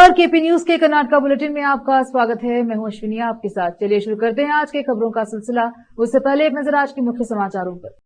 KP news के Karnataka bulletin में आपका स्वागत है। मैं हूं अश्विनी आपके साथ। चलिए शुरू करते हैं आज के खबरों का सिलसिला। उससे पहले एक नजर आज के मुख्य समाचारों पर।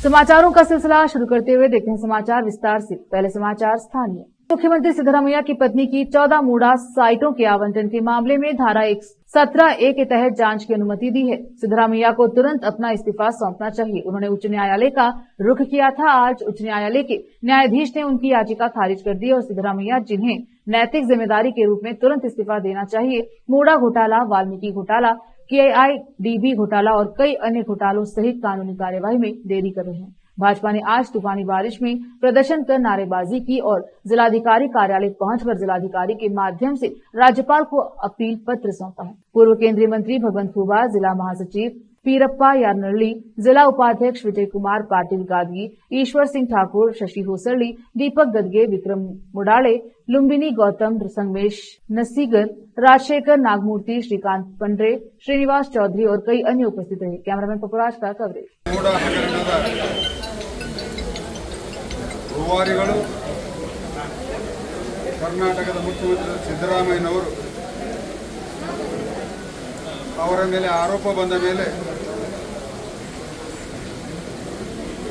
समाचारों का सिलसिला शुरू करते हुए देखते हैं समाचार विस्तार से। पहले समाचार स्थानीय। मुख्यमंत्री सिद्धरामैया की पत्नी की 14 मूडा साइटों के आवंटन के मामले में धारा 17A के तहत जांच की अनुमति दी है। सिद्धरामैया को तुरंत अपना इस्तीफा सौंपना चाहिए। उन्होंने उच्च न्यायालय का रुख किया था। आज उच्च न्यायालय के न्यायाधीश ने उनकी याचिका खारिज कर दी और सिद्धरामैया, जिन्हें नैतिक जिम्मेदारी के रूप में तुरंत इस्तीफा देना चाहिए, मूडा घोटाला, वाल्मीकि घोटाला, KIDB घोटाला और कई अन्य घोटालों सहित कानूनी कार्यवाही में देरी कर रहे हैं। भाजपा ने आज तूफानी बारिश में प्रदर्शन कर नारेबाजी की और जिलाधिकारी कार्यालय पहुंचकर जिलाधिकारी के माध्यम से राज्यपाल को अपील पत्र सौंपा है। पूर्व केंद्रीय मंत्री भगवंत खुबा, जिला महासचिव पीरप्पा यारनल्ली, जिला उपाध्यक्ष विजय कुमार पाटिल गादगी, ईश्वर सिंह ठाकुर, शशि होसरली, दीपक गदगे, विक्रम मुडाले, लुम्बिनी गौतम, संगमेश नसीगर, राजशेखर नागमूर्ति, श्रीकांत पंड्रे, श्रीनिवास चौधरी और कई अन्य उपस्थित रहे। कैमरामैन पपुराज का कवरेज। कर्नाटकದ ಮುಖ್ಯಮಂತ್ರಿ ಸಿದ್ದರಾಮಯ್ಯನವರು ಅವರ ಮೇಲೆ ಆರೋಪ ಬಂದ ಮೇಲೆ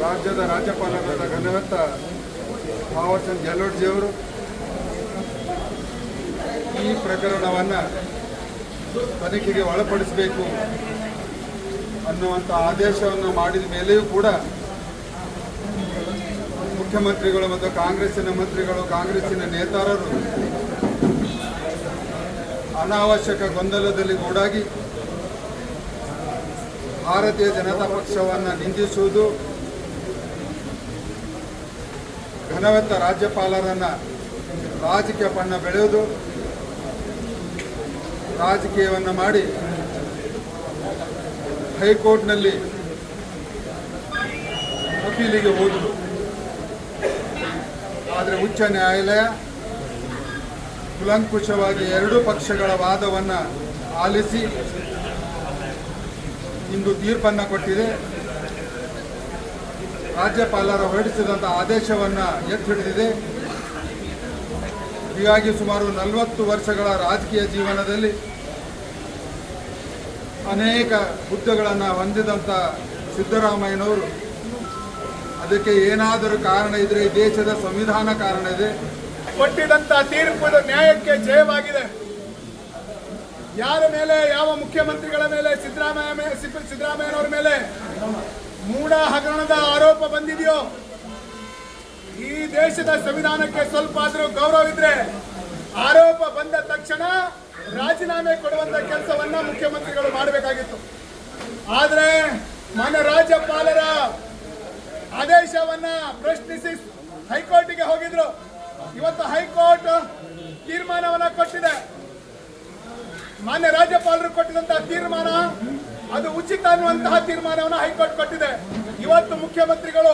ರಾಜ್ಯದ ರಾಜ್ಯಪಾಲರಾದ ಘನವೆತ್ತ ಥಾವರ್ಚಂದ್ ಗೆಹ್ಲೋಟ್ ಜಿಯವರು ಈ ಪ್ರಕರಣವನ್ನು ತನಿಖೆಗೆ ಒಳಪಡಿಸಬೇಕು ಅನ್ನುವಂಥ ಆದೇಶವನ್ನು ಮಾಡಿದ ಮೇಲೆಯೂ ಕೂಡ ಮುಖ್ಯಮಂತ್ರಿಗಳು ಮತ್ತು ಕಾಂಗ್ರೆಸ್ಸಿನ ಮಂತ್ರಿಗಳು, ಕಾಂಗ್ರೆಸ್ಸಿನ ನೇತಾರರು ಅನಾವಶ್ಯಕ ಗೊಂದಲದಲ್ಲಿ ಗೂಡಾಗಿ ಭಾರತೀಯ ಜನತಾ ಪಕ್ಷವನ್ನು ನಿಂದಿಸುವುದು, ಘನವೆತ್ತ ರಾಜ್ಯಪಾಲರನ್ನು ರಾಜಕೀಯ ಬಣ್ಣ ಬೆಳೆಯುವುದು, ರಾಜಕೀಯವನ್ನು ಮಾಡಿ ಹೈಕೋರ್ಟ್ನಲ್ಲಿ ಅಪೀಲಿಗೆ ಹೋದರು. ಆದರೆ ಉಚ್ಚ ನ್ಯಾಯಾಲಯ ಕುಲಂಕುಷವಾಗಿ ಎರಡೂ ಪಕ್ಷಗಳ ವಾದವನ್ನು ಆಲಿಸಿ ಇಂದು ತೀರ್ಪನ್ನು ಕೊಟ್ಟಿದೆ. ರಾಜ್ಯಪಾಲರ ಹೊರಡಿಸಿದಂಥ ಆದೇಶವನ್ನು ಎತ್ತಿ ಹಿಡಿದಿದೆ. ಹೀಗಾಗಿ ಸುಮಾರು 40 ವರ್ಷಗಳ ರಾಜಕೀಯ ಜೀವನದಲ್ಲಿ ಅನೇಕ ಹುದ್ದೆಗಳನ್ನು ಹೊಂದಿದಂಥ ಸಿದ್ದರಾಮಯ್ಯನವರು ಅದಕ್ಕೆ ಏನಾದರೂ ಕಾರಣ ಇದ್ರೆ ಈ ದೇಶದ ಸಂವಿಧಾನ ಕಾರಣ ಇದೆ. ಕೊಟ್ಟಿದಂತ ತೀರ್ಪು ನ್ಯಾಯಕ್ಕೆ ಜಯವಾಗಿದೆ. ಯಾರ ಮೇಲೆ, ಯಾವ ಮುಖ್ಯಮಂತ್ರಿಗಳ ಮೇಲೆ, ಸಿದ್ದರಾಮಯ್ಯನವರ ಮೇಲೆ ಮೂಢ ಹಗರಣದ ಆರೋಪ ಬಂದಿದೆಯೋ, ಈ ದೇಶದ ಸಂವಿಧಾನಕ್ಕೆ ಸ್ವಲ್ಪ ಆದರೂ ಗೌರವವಿದ್ರೆ ಆರೋಪ ಬಂದ ತಕ್ಷಣ ರಾಜೀನಾಮೆ ಕೊಡುವಂತ ಕೆಲಸವನ್ನ ಮುಖ್ಯಮಂತ್ರಿಗಳು ಮಾಡಬೇಕಾಗಿತ್ತು. ಆದರೆ ಮಾನ್ಯ ರಾಜ್ಯಪಾಲರ ಆದೇಶವನ್ನ ಪ್ರಶ್ನಿಸಿ ಹೈಕೋರ್ಟ್ಗೆ ಹೋಗಿದ್ರು. ಇವತ್ತು ಹೈಕೋರ್ಟ್ ತೀರ್ಮಾನವನ್ನ ಕೊಟ್ಟಿದೆ. ಮಾನ್ಯ ರಾಜ್ಯಪಾಲರು ಕೊಟ್ಟಿದಂತಹ ತೀರ್ಮಾನ ಅದು ಉಚಿತ ಅನ್ನುವಂತಹ ತೀರ್ಮಾನವನ್ನು ಹೈಕೋರ್ಟ್ ಕೊಟ್ಟಿದೆ. ಇವತ್ತು ಮುಖ್ಯಮಂತ್ರಿಗಳು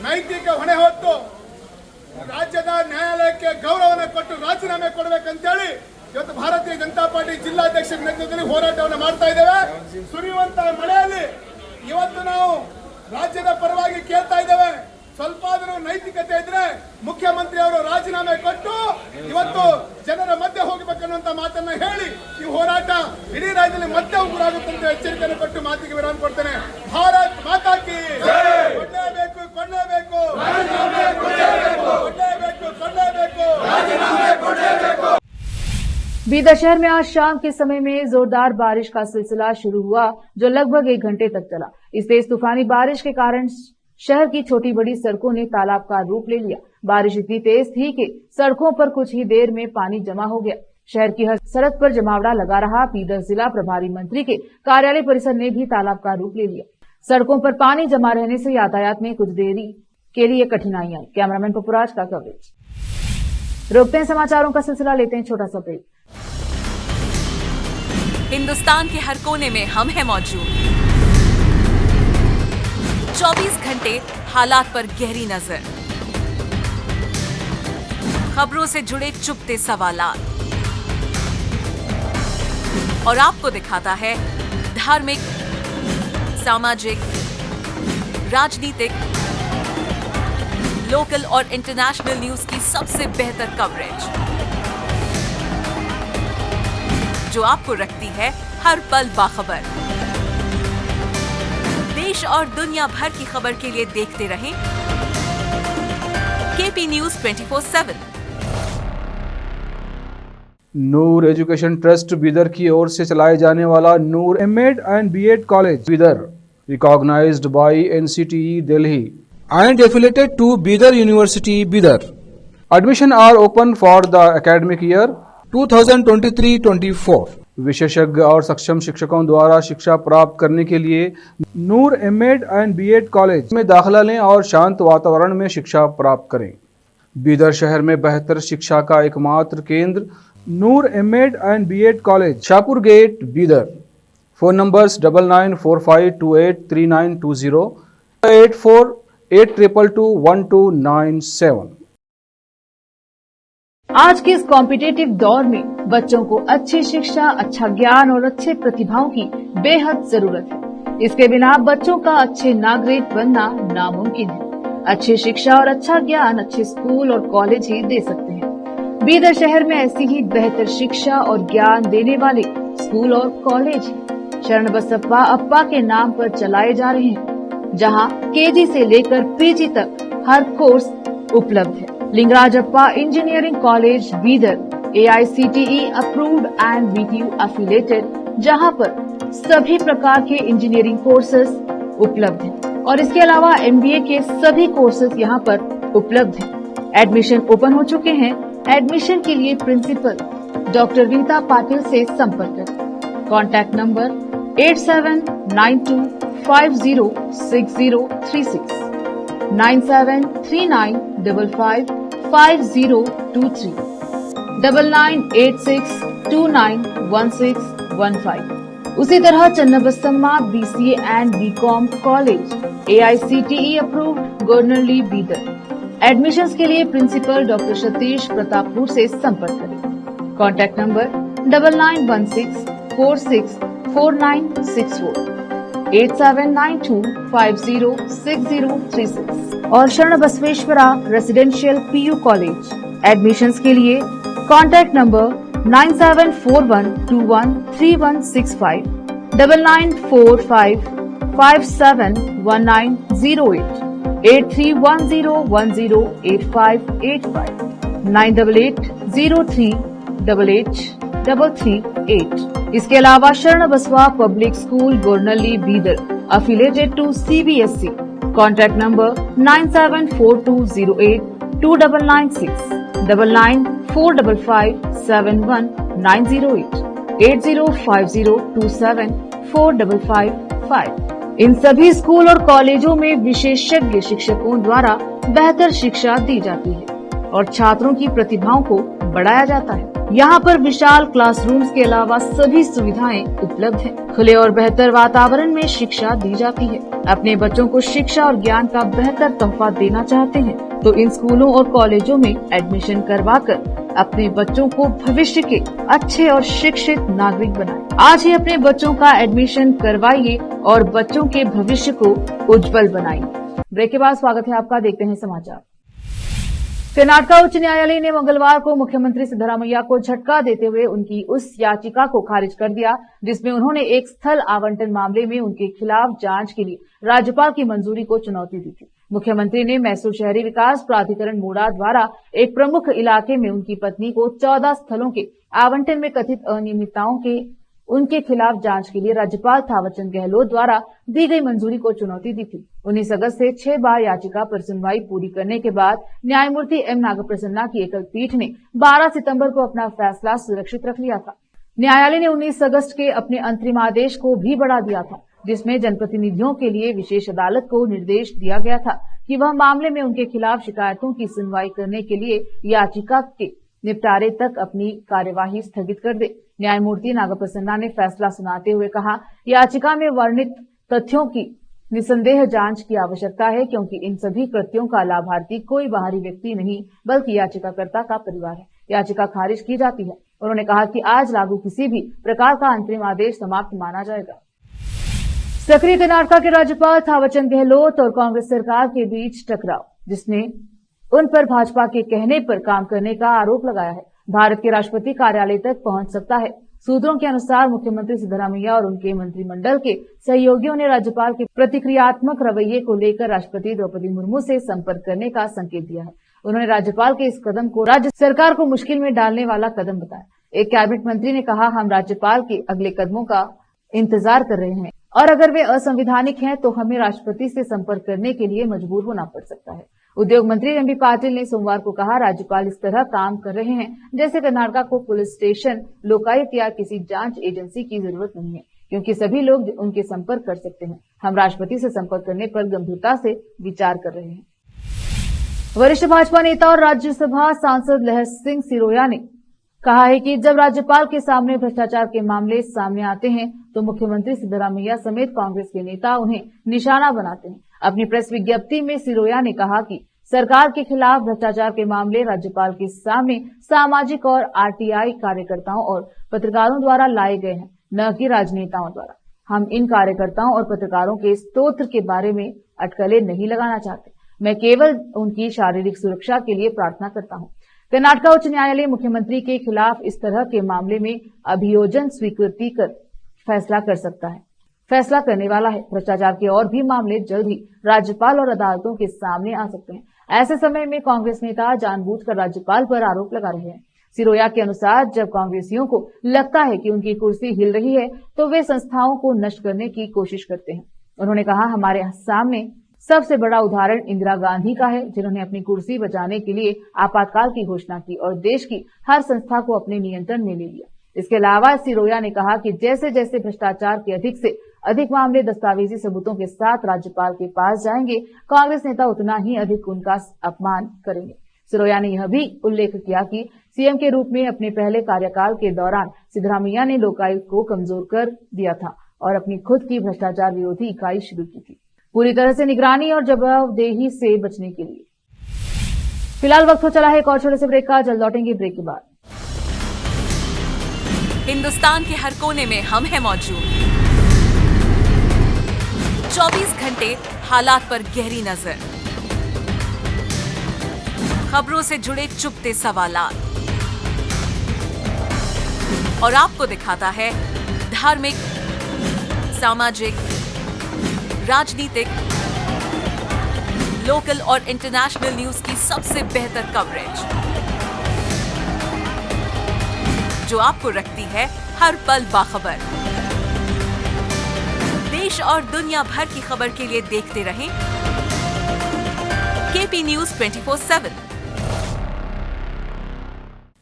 ನೈತಿಕ ಹೊಣೆ ಹೊತ್ತು ರಾಜ್ಯದ ನ್ಯಾಯಾಲಯಕ್ಕೆ ಗೌರವವನ್ನು ಕೊಟ್ಟು ರಾಜೀನಾಮೆ ಕೊಡಬೇಕಂತೇಳಿ ಇವತ್ತು ಭಾರತೀಯ ಜನತಾ ಪಾರ್ಟಿ ಜಿಲ್ಲಾಧ್ಯಕ್ಷರ ನೇತೃತ್ವದಲ್ಲಿ ಹೋರಾಟವನ್ನು ಮಾಡ್ತಾ ಇದ್ದೇವೆ. ಸುರಿಯುವಂತಹ ಮಳೆಯಲ್ಲಿ ಇವತ್ತು ನಾವು ರಾಜ್ಯದ ಪರವಾಗಿ ಕೇಳ್ತಾ ಇದ್ದೇವೆ. ಸ್ವಲ್ಪ ಆದರೂ ನೈತಿಕತೆ ಇದ್ರೆ ಮುಖ್ಯಮಂತ್ರಿ ಅವರು ರಾಜೀನಾಮೆ ಕೊಟ್ಟು ಇವತ್ತು ಜನರ ಮಧ್ಯೆ ಹೋಗಬೇಕನ್ನುವಂತ ಮಾತನ್ನ ಹೇಳಿ ಈ ಹೋರಾಟ ಇಡೀ ರಾಜ್ಯದಲ್ಲಿ ಮತ್ತೆ ಉಗುರಾಗುತ್ತೆ ಅಂತ ಎಚ್ಚರಿಕೆಯನ್ನು ಕೊಟ್ಟು ಮಾತಿಗೆ ವಿರಾಮ ಕೊಡ್ತೇನೆ. ಭಾರತ್ ಮಾತಾ ಕಿ ಕೊಡಲೇಬೇಕು, ಕೊಡಲೇಬೇಕು, ಕೊಡಲೇಬೇಕು, ಕೊಡಲೇಬೇಕು. बीदर शहर में आज शाम के समय में जोरदार बारिश का सिलसिला शुरू हुआ, जो लगभग 1 घंटे तक चला। इस तेज तूफानी बारिश के कारण शहर की छोटी बड़ी सड़कों ने तालाब का रूप ले लिया। बारिश इतनी तेज थी कि सड़कों पर कुछ ही देर में पानी जमा हो गया। शहर की हर सड़क पर जमावड़ा लगा रहा बीदर जिला प्रभारी मंत्री के कार्यालय परिसर ने भी तालाब का रूप ले लिया। सड़कों पर पानी जमा रहने से यातायात में कुछ देरी के लिए कठिनाई आई। कैमरामैन पपुराज का कवरेज। रोकते हैं समाचारों का सिलसिला, लेते हैं छोटा सा ब्रेक। हिंदुस्तान के हर कोने में हम हैं मौजूद। 24 घंटे हालात पर गहरी नजर, खबरों से जुड़े चुपते सवालात, और आपको दिखाता है धार्मिक, सामाजिक, राजनीतिक, लोकल और इंटरनेशनल न्यूज की सबसे बेहतर कवरेज, जो आपको रखती है हर पल बाखबर। देश और दुनिया भर की खबर के लिए देखते रहें KP news 24/7। Noor education trust Bidar की ओर से चलाए जाने वाला Noor MEd and BEd college Bidar, recognized by NCTE Delhi and affiliated to Bidar University, Bidar. Admission are open for the academic year 2023-24. विशेषज्ञ और सक्षम शिक्षकों द्वारा शिक्षा प्राप्त करने के लिए नूर एमएड एंड बीएड कॉलेज में दाखिला लें और शांत वातावरण में शिक्षा प्राप्त करें। बीदर शहर में बेहतर शिक्षा का एकमात्र केंद्र Noor MEd and BEd college, Shahpur gate, Bidar. Phone numbers 9945283920, 8482221297। आज के इस कॉम्पिटिटिव दौर में बच्चों को अच्छी शिक्षा, अच्छा ज्ञान और अच्छे प्रतिभाओं की बेहद जरूरत है। इसके बिना बच्चों का अच्छे नागरिक बनना नामुमकिन है। अच्छी शिक्षा और अच्छा ज्ञान अच्छे स्कूल और कॉलेज ही दे सकते हैं। बीदर शहर में ऐसी ही बेहतर शिक्षा और ज्ञान देने वाले स्कूल और कॉलेज शरण बसप्पा अप्पा के नाम पर चलाए जा रहे हैं, जहां केजी से लेकर पीजी तक हर कोर्स उपलब्ध है। Lingaraj Appa engineering college Bidar AICTE approved and BTU affiliated, जहां पर सभी प्रकार के इंजीनियरिंग कोर्सेज उपलब्ध हैं और इसके अलावा MBA के सभी कोर्सेज यहां पर उपलब्ध हैं। एडमिशन ओपन हो चुके हैं। एडमिशन के लिए प्रिंसिपल डॉक्टर रीता पाटिल से संपर्क करें। Contact number 8792506036, 9739555023, 9986291615। उसी तरह Channabasamma BCA and BCom college AICTE approved, Goranalli Bidar. Admissions के लिए प्रिंसिपल डॉक्टर सतीश प्रतापपुर से संपर्क करें। कॉन्टैक्ट नंबर 9916464964, 8792506036 और शरण Basaveshwara residential PU college. Admissions के लिए कॉन्टैक्ट नंबर 9741213165, 9945571908, 8310108585, 9880388838। इसके अलावा Sharan Basava public school Goranalli Bidar affiliated to CBSE। Contact number 9742082996, 9945571908, 8050274555। इन सभी स्कूल और कॉलेजों में विशेषज्ञ शिक्षकों द्वारा बेहतर शिक्षा दी जाती है और छात्रों की प्रतिभाओं को बढ़ाया जाता है। यहाँ पर विशाल क्लासरूम्स के अलावा सभी सुविधाएं उपलब्ध हैं। खुले और बेहतर वातावरण में शिक्षा दी जाती है। अपने बच्चों को शिक्षा और ज्ञान का बेहतर तोहफा देना चाहते हैं तो इन स्कूलों और कॉलेजों में एडमिशन करवाकर अपने बच्चों को भविष्य के अच्छे और शिक्षित नागरिक बनाएं। आज ही अपने बच्चों का एडमिशन करवाइए और बच्चों के भविष्य को उज्जवल बनाइए। ब्रेक के बाद स्वागत है आपका, देखते हैं समाचार। कर्नाटक उच्च न्यायालय ने मंगलवार को मुख्यमंत्री सिद्धरामैया को झटका देते हुए उनकी उस याचिका को खारिज कर दिया जिसमें उन्होंने एक स्थल आवंटन मामले में उनके खिलाफ जांच के लिए राज्यपाल की मंजूरी को चुनौती दी थी। मुख्यमंत्री ने मैसूर शहरी विकास प्राधिकरण मूडा द्वारा एक प्रमुख इलाके में उनकी पत्नी को 14 स्थलों के आवंटन में कथित अनियमितताओं के उनके खिलाफ जांच के लिए राज्यपाल थावरचंद गहलोत द्वारा दी गई मंजूरी को चुनौती दी थी। 19 अगस्त से 6 बार याचिका पर सुनवाई पूरी करने के बाद न्यायमूर्ति एम नागप्रसन्ना की एकल पीठ ने 12 सितंबर को अपना फैसला सुरक्षित रख लिया था। न्यायालय ने 19 अगस्त के अपने अंतरिम आदेश को भी बढ़ा दिया था, जिसमें जनप्रतिनिधियों के लिए विशेष अदालत को निर्देश दिया गया था कि वह मामले में उनके खिलाफ शिकायतों की सुनवाई करने के लिए याचिका के निपटारे तक अपनी कार्यवाही स्थगित कर दे। न्यायमूर्ति नागप्रसन्ना ने फैसला सुनाते हुए कहा, याचिका में वर्णित तथ्यों की निसंदेह जांच की आवश्यकता है, क्योंकि इन सभी कृत्यों का लाभार्थी कोई बाहरी व्यक्ति नहीं बल्कि याचिकाकर्ता का परिवार है। याचिका खारिज की जाती है। उन्होंने कहा कि आज लागू किसी भी प्रकार का अंतरिम आदेश समाप्त माना जाएगा। सक्रिय कर्नाटक के राज्यपाल थावरचंद गहलोत और कांग्रेस सरकार के बीच टकराव, जिसने उन पर भाजपा के कहने पर काम करने का आरोप लगाया है, भारत के राष्ट्रपति कार्यालय तक पहुंच सकता है। सूत्रों के अनुसार मुख्यमंत्री सिद्धरामैया और उनके मंत्रिमंडल के सहयोगियों ने राज्यपाल के प्रतिक्रियात्मक रवैये को लेकर राष्ट्रपति द्रौपदी मुर्मू से संपर्क करने का संकेत दिया है। उन्होंने राज्यपाल के इस कदम को राज्य सरकार को मुश्किल में डालने वाला कदम बताया। एक कैबिनेट मंत्री ने कहा, हम राज्यपाल के अगले कदमों का इंतजार कर रहे हैं और अगर वे असंवैधानिक हैं तो हमें राष्ट्रपति से संपर्क करने के लिए मजबूर होना पड़ सकता है। उद्योग मंत्री एमबी पाटिल ने सोमवार को कहा, राज्यपाल इस तरह काम कर रहे हैं जैसे कर्नाटक को पुलिस स्टेशन, लोकायुक्त या किसी जांच एजेंसी की जरूरत नहीं है, क्योंकि सभी लोग उनके संपर्क कर सकते हैं। हम राष्ट्रपति से संपर्क करने पर गंभीरता से विचार कर रहे हैं। वरिष्ठ भाजपा नेता और राज्यसभा सांसद लहर सिंह सिरोया ने कहा है कि जब राज्यपाल के सामने भ्रष्टाचार के मामले सामने आते हैं तो मुख्यमंत्री सिद्धरामैया समेत कांग्रेस के नेता उन्हें निशाना बनाते हैं। अपनी प्रेस विज्ञप्ति में सिरोया ने कहा कि सरकार के खिलाफ भ्रष्टाचार के मामले राज्यपाल के सामने सामाजिक और आरटीआई कार्यकर्ताओं और पत्रकारों द्वारा लाए गए हैं, न कि राजनेताओं द्वारा। हम इन कार्यकर्ताओं और पत्रकारों के स्तोत्र के बारे में अटकलें नहीं लगाना चाहते। मैं केवल उनकी शारीरिक सुरक्षा के लिए प्रार्थना करता हूं। कर्नाटक उच्च न्यायालय मुख्यमंत्री के खिलाफ इस तरह के मामले में अभियोजन स्वीकृति कर फैसला कर सकता है, फैसला करने वाला है। भ्रष्टाचार के और भी मामले जल्द ही राज्यपाल और अदालतों के सामने आ सकते हैं। ऐसे समय में कांग्रेस नेता जानबूझकर राज्यपाल पर आरोप लगा रहे हैं। सिरोया के अनुसार जब कांग्रेसियों को लगता है कि उनकी कुर्सी हिल रही है तो वे संस्थाओं को नष्ट करने की कोशिश करते हैं। उन्होंने कहा, हमारे सामने सबसे बड़ा उदाहरण इंदिरा गांधी का है, जिन्होंने अपनी कुर्सी बचाने के लिए आपातकाल की घोषणा की और देश की हर संस्था को अपने नियंत्रण में ले लिया। इसके अलावा सिरोया ने कहा कि जैसे जैसे भ्रष्टाचार के अधिक से अधिक मामले दस्तावेजी सबूतों के साथ राज्यपाल के पास जाएंगे, कांग्रेस नेता उतना ही अधिक उनका अपमान करेंगे। सिरोया ने यह भी उल्लेख किया कि सीएम के रूप में अपने पहले कार्यकाल के दौरान सिद्धरामैया ने लोकायुक्त को कमजोर कर दिया था और अपनी खुद की भ्रष्टाचार विरोधी इकाई शुरू की थी, पूरी तरह से निगरानी और जवाबदेही से बचने के लिए। फिलहाल वक्त हो चला है एक और छोटे से ब्रेक का, जल्द लौटेंगे ब्रेक के बाद। हिंदुस्तान के हर कोने में हम हैं मौजूद, 24 घंटे हालात पर गहरी नजर, खबरों से जुड़े चुपते सवालात और आपको दिखाता है धार्मिक, सामाजिक, राजनीतिक, लोकल और इंटरनेशनल न्यूज की सबसे बेहतर कवरेज, जो आपको रखती है हर पल बाखबर। देश और दुनिया भर की खबर के लिए देखते रहें KP news 24/7।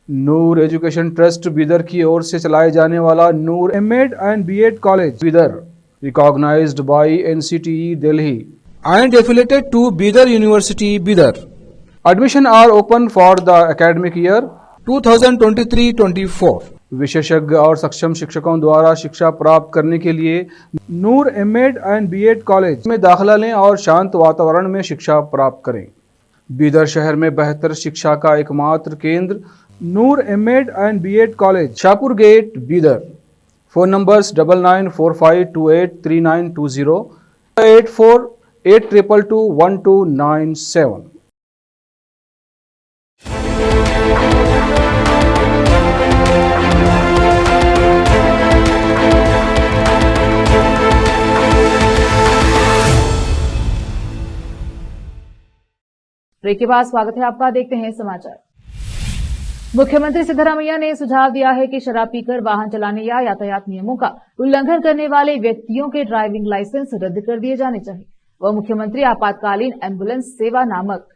Noor education trust Bidar की ओर से चलाए जाने वाला Noor MEd and BEd college Bidar, recognized by NCTE Delhi and affiliated to Bidar University Bidar. Admission are open for the academic year 2023-24. विशेषज्ञ और सक्षम शिक्षकों द्वारा शिक्षा प्राप्त करने के लिए नूर एमएड एंड बीएड कॉलेज में दाखिला लें और शांत वातावरण में शिक्षा प्राप्त करें। बीदर शहर में बेहतर शिक्षा का एकमात्र केंद्र Noor MEd and BEd college, Shahpur gate, Bidar. Phone numbers 9945283920, 8482221297। Break के बाद स्वागत है आपका, देखते हैं समाचार। मुख्यमंत्री सिद्धरामैया ने सुझाव दिया है कि शराब पीकर वाहन चलाने या यातायात नियमों का उल्लंघन करने वाले व्यक्तियों के ड्राइविंग लाइसेंस रद्द कर दिए जाने चाहिए। वह मुख्यमंत्री आपातकालीन एम्बुलेंस सेवा नामक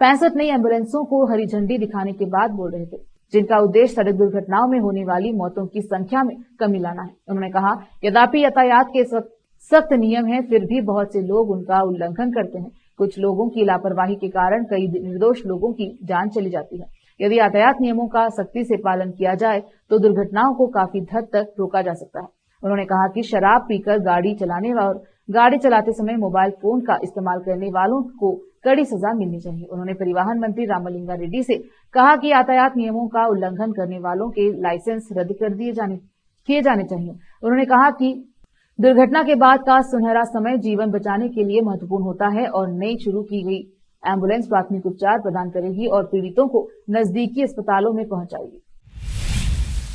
65 नई एम्बुलेंसों को हरी झंडी दिखाने के बाद बोल रहे थे, जिनका उद्देश्य सड़क दुर्घटनाओं में होने वाली मौतों की संख्या में कमी लाना है। उन्होंने कहा, यद्यपि यातायात के सख्त नियम हैं, फिर भी बहुत से लोग उनका उल्लंघन करते हैं। कुछ लोगों की लापरवाही के कारण कई निर्दोष लोगों की जान चली जाती है। यदि यातायात नियमों का सख्ती से पालन किया जाए तो दुर्घटनाओं को काफी हद तक रोका जा सकता है। उन्होंने कहा कि शराब पीकर गाड़ी चलाने और गाड़ी चलाते समय मोबाइल फोन का इस्तेमाल करने वालों को कड़ी सजा मिलनी चाहिए। उन्होंने परिवहन मंत्री रामलिंगा रेड्डी से कहा कि यातायात नियमों का उल्लंघन करने वालों के लाइसेंस रद्द कर किए जाने चाहिए। उन्होंने कहा कि दुर्घटना के बाद का सुनहरा समय जीवन बचाने के लिए महत्वपूर्ण होता है और नई शुरू की गई एम्बुलेंस प्राथमिक उपचार प्रदान करेगी और पीड़ितों को नजदीकी अस्पतालों में पहुंचाएगी।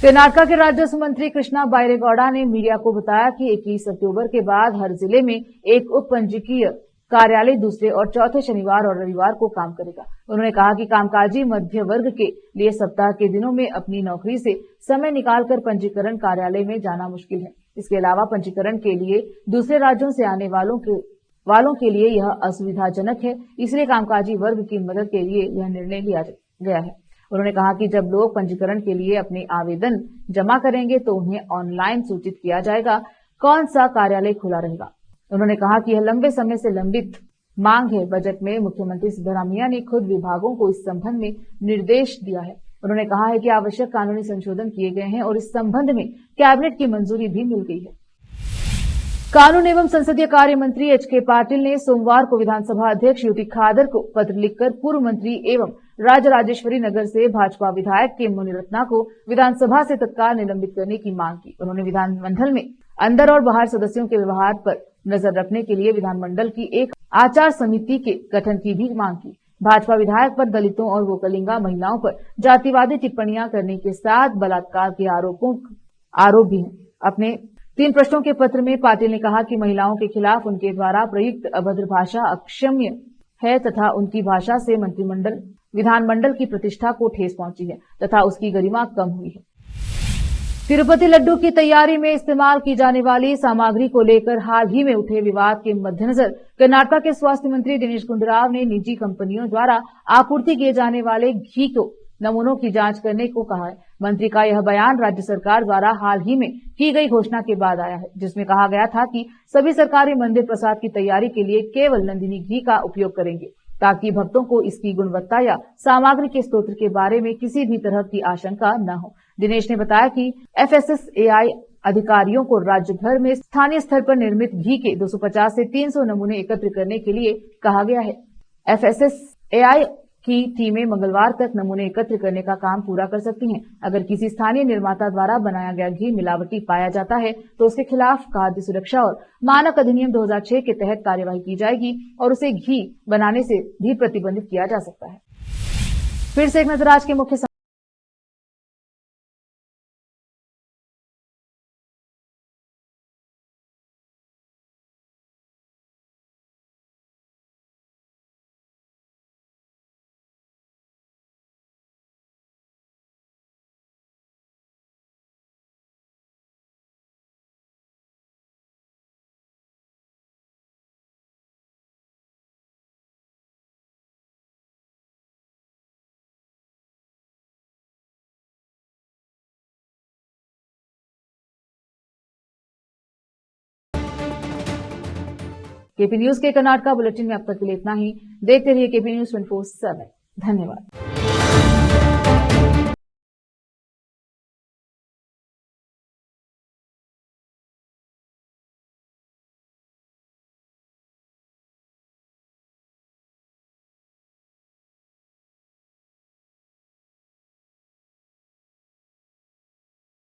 कर्नाटक के राजस्व मंत्री कृष्णा बैरेगौड़ा ने मीडिया को बताया कि 21 अक्टूबर के बाद हर जिले में एक उप पंजीकीय कार्यालय दूसरे और चौथे शनिवार और रविवार को काम करेगा। उन्होंने कहा कि कामकाजी मध्य वर्ग के लिए सप्ताह के दिनों में अपनी नौकरी से समय निकालकर पंजीकरण कार्यालय में जाना मुश्किल है। इसके अलावा पंजीकरण के लिए दूसरे राज्यों से आने वालों के लिए यह असुविधाजनक है, इसलिए कामकाजी वर्ग की मदद के लिए यह निर्णय लिया गया है। उन्होंने कहा कि जब लोग पंजीकरण के लिए अपने आवेदन जमा करेंगे तो उन्हें ऑनलाइन सूचित किया जाएगा कौन सा कार्यालय खुला रहेगा। उन्होंने कहा कि यह लंबे समय से लंबित मांग है। बजट में मुख्यमंत्री सिद्धरामैया ने खुद विभागों को इस संबंध में निर्देश दिया है। उन्होंने कहा है कि आवश्यक कानूनी संशोधन किए गए हैं और इस संबंध में कैबिनेट की मंजूरी भी मिल गई है। कानून एवं संसदीय कार्य मंत्री एच.के. पाटिल ने सोमवार को विधानसभा अध्यक्ष यूटी खादर को पत्र लिखकर पूर्व मंत्री एवं राजराजेश्वरी नगर से भाजपा विधायक के मुनिरत्ना को विधानसभा से तत्काल निलंबित करने की मांग की। उन्होंने विधानमंडल में अंदर और बाहर सदस्यों के व्यवहार पर नजर रखने के लिए विधानमंडल की एक आचार समिति के गठन की भी मांग की। भाजपा विधायक पर दलितों और गोकलिंगा महिलाओं पर जातिवादी टिप्पणियां करने के साथ बलात्कार के आरोप भी हैं। अपने 3 प्रश्नों के पत्र में पाटिल ने कहा कि महिलाओं के खिलाफ उनके द्वारा प्रयुक्त अभद्र भाषा अक्षम्य है तथा उनकी भाषा से विधानमंडल की प्रतिष्ठा को ठेस पहुंची है तथा उसकी गरिमा कम हुई है। तिरुपति लड्डू की तैयारी में इस्तेमाल की जाने वाली सामग्री को लेकर हाल ही में उठे विवाद के मद्देनजर कर्नाटक के स्वास्थ्य मंत्री दिनेश गुंडूराव ने निजी कंपनियों द्वारा आपूर्ति किए जाने वाले घी को नमूनों की जांच करने को कहा है। मंत्री का यह बयान राज्य सरकार द्वारा हाल ही में की गई घोषणा के बाद आया है, जिसमें कहा गया था कि सभी सरकारी मंदिर प्रसाद की तैयारी के लिए केवल नंदिनी घी का उपयोग करेंगे ताकि भक्तों को इसकी गुणवत्ता या सामग्री के स्रोत के बारे में किसी भी तरह की आशंका न हो। दिनेश ने बताया कि FSSAI अधिकारियों को राज्य भर में स्थानीय स्तर पर निर्मित घी के 250 से 300 नमूने एकत्र करने के लिए कहा गया है। FSSAI की टीमें मंगलवार तक नमूने एकत्र करने का काम पूरा कर सकती हैं। अगर किसी स्थानीय निर्माता द्वारा बनाया गया घी मिलावटी पाया जाता है तो उसके खिलाफ खाद्य सुरक्षा और मानक अधिनियम 2006 के तहत कार्यवाही की जाएगी और उसे घी बनाने से भी प्रतिबंधित किया जा सकता है। फिर से एक नजर आज के मुख्य केपी न्यूज के कर्नाटक बुलेटिन में अब तक के लिए इतना ही। देखते रहिए केपी न्यूज 24/7। धन्यवाद।